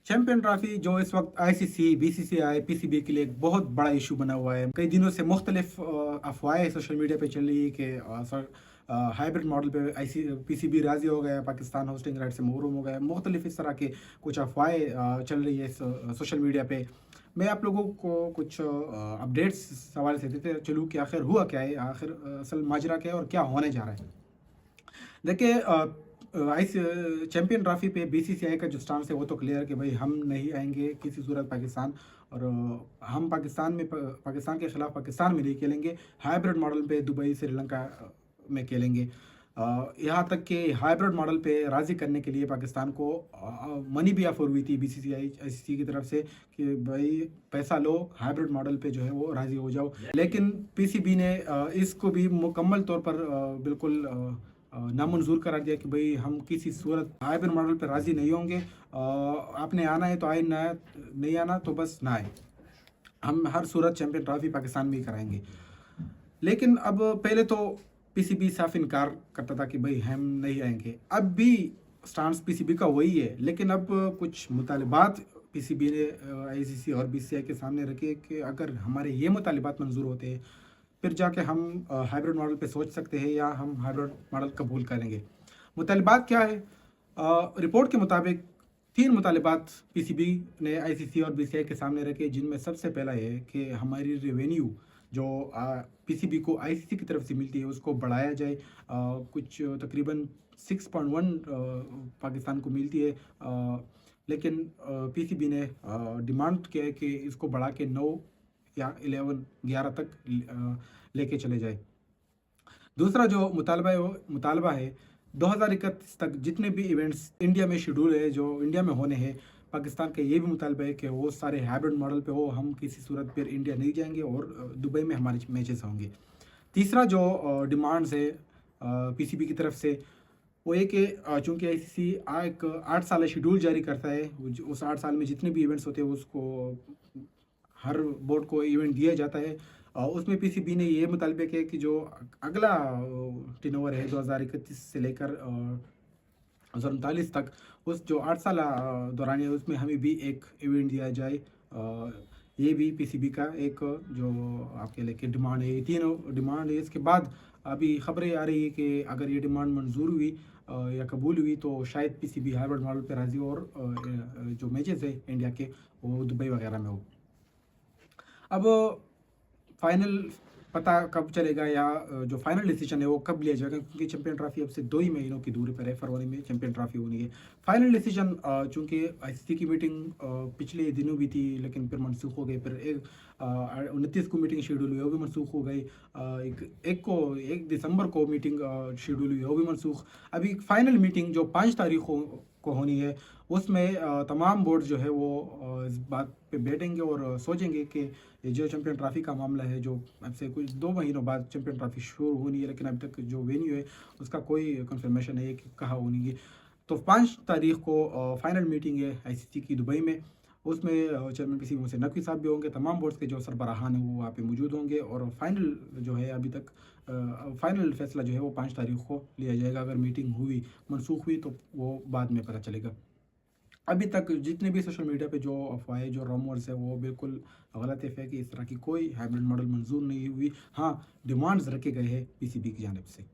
Champion trophy जो इस वक्त आईसीसी, बीसीसीआई, पीसीबी के लिए एक बहुत बड़ा इशू बना हुआ है। कई दिनों से मुख्तलिफ अफवाहें सोशल मीडिया पे चल रही है कि हाइब्रिड मॉडल पे पीसीबी राजी हो गया, पाकिस्तान होस्टिंग राइट से महरूम हो गया। मुख्तलिफ इस तरह के कुछ अफवाहें चल रही है सोशल मीडिया पे। मैं आप लोगों को कुछ अपडेट्स इस हवाले से देते चलूँ कि आखिर हुआ क्या है, आखिर असल माजरा क्या है और क्या होने जा रहा है। देखिए, आइस चैंपियन ट्रॉफी पे बीसीसीआई का जो स्टांस है वो तो क्लियर है कि भाई हम नहीं आएंगे किसी सूरत पाकिस्तान। और हम पाकिस्तान के खिलाफ पाकिस्तान में नहीं खेलेंगे, हाइब्रिड मॉडल पे दुबई श्रीलंका में खेलेंगे। यहाँ तक कि हाइब्रिड मॉडल पे राज़ी करने के लिए पाकिस्तान को मनी भी ऑफर हुई थी बीसीसीआई आईसीसी की तरफ से कि भाई पैसा लो, हाइब्रिड मॉडल पे जो है वो राज़ी हो जाओ। लेकिन पीसीबी ने इसको भी मुकम्मल तौर पर बिल्कुल नामंजूर करार दिया कि भाई हम किसी सूरत हाइब्रिड मॉडल पर राज़ी नहीं होंगे। आपने आना है तो आए, ना नहीं आना तो बस ना आए। हम हर सूरत चैंपियन ट्रॉफी पाकिस्तान में ही कराएंगे। लेकिन अब पहले तो पीसीबी साफ इनकार करता था कि भाई हम नहीं आएंगे। अब भी स्टांस पीसीबी का वही है, लेकिन अब कुछ मुतालिबात पीसीबी ने आईसीसी और बीसीसीआई के सामने रखे कि अगर हमारे ये मुतालिबात मंजूर होते हैं फिर जाके हम हाइब्रिड मॉडल पे सोच सकते हैं या हम हाइब्रिड मॉडल कबूल करेंगे। मुतालिबात क्या है? रिपोर्ट के मुताबिक 3 मुतालिबात पीसीबी ने आईसीसी और बीसीसीआई के सामने रखे, जिनमें सबसे पहला है कि हमारी रेवेन्यू जो पीसीबी को आईसीसी की तरफ से मिलती है उसको बढ़ाया जाए। कुछ तकरीबन 6.1 पाकिस्तान को मिलती है, लेकिन पीसीबी ने डिमांड किया है कि इसको बढ़ा के 9 या 11 तक लेके चले जाए। दूसरा जो मुतालबा है 2031 तक जितने भी इवेंट्स इंडिया में शेड्यूल है, जो इंडिया में होने हैं, पाकिस्तान का ये भी मुतालबा है कि वो सारे हाइब्रिड मॉडल पे हो, हम किसी सूरत पर इंडिया नहीं जाएंगे और दुबई में हमारे मैचेस होंगे। तीसरा जो डिमांड्स है पीसीबी की तरफ से वो ये कि चूँकि आईसीसी एक 8 साल शेड्यूल जारी करता है, उस 8 साल में जितने भी इवेंट्स होते हैं उसको हर बोर्ड को इवेंट दिया जाता है। उसमें पीसीबी ने ये मुतालबे किया कि जो अगला टर्नओवर है 2031 से लेकर 2039 तक, उस जो 8 साल दौरान है उसमें हमें भी एक इवेंट दिया जाए। ये भी पीसीबी का एक जो आपके लेके डिमांड है। ये तीनों डिमांड है। इसके बाद अभी खबरें आ रही है कि अगर ये डिमांड मंजूर हुई या कबूल हुई तो शायद पीसीबी हाइब्रिड मॉडल पर राजी हो और जो मैचेस है इंडिया के वो दुबई वगैरह में हो। अब फाइनल पता कब चलेगा या जो फाइनल डिसीजन है वो कब लिया जाएगा, क्योंकि चैंपियन ट्रॉफी अब से 2 ही महीनों की दूरी पर है। फरवरी में चैंपियन ट्रॉफी होनी है। फाइनल डिसीजन चूँकि आईसीसी की मीटिंग पिछले दिनों भी थी लेकिन फिर मनसूख हो गई। फिर 29 को मीटिंग शेड्यूल हुई, वो भी मनसूख हो गई। 1 दिसंबर को मीटिंग शेड्यूल हुई, वो भी मनसूख। अभी फाइनल मीटिंग जो 5 तारीख को होनी है उसमें तमाम बोर्ड जो है वो इस बात पे बैठेंगे और सोचेंगे कि ये जो चैंपियन ट्रॉफी का मामला है, जो अब से कुछ 2 महीनों बाद चैंपियन ट्रॉफी शुरू होनी है लेकिन अभी तक जो वेन्यू है उसका कोई कंफर्मेशन नहीं है कि कहाँ होनी है। तो 5 तारीख को फाइनल मीटिंग है आईसीसी की दुबई में। उसमें चेयरमैन पीसीबी मोहसिन नकवी साहब भी होंगे, तमाम बोर्ड्स के जो सरबराहान हैं वो वहाँ पे मौजूद होंगे और फाइनल जो है अभी तक फाइनल फैसला जो है वो 5 तारीख को लिया जाएगा। अगर मीटिंग हुई मनसूख हुई तो वो बाद में पता चलेगा। अभी तक जितने भी सोशल मीडिया पे जो अफवाहें जो रूमर्स है वो बिल्कुल गलत है कि इस तरह की कोई हाइब्रिड मॉडल मंजूर नहीं हुई। हाँ, डिमांड्स रखे गए हैं पीसीबी की जानिब से।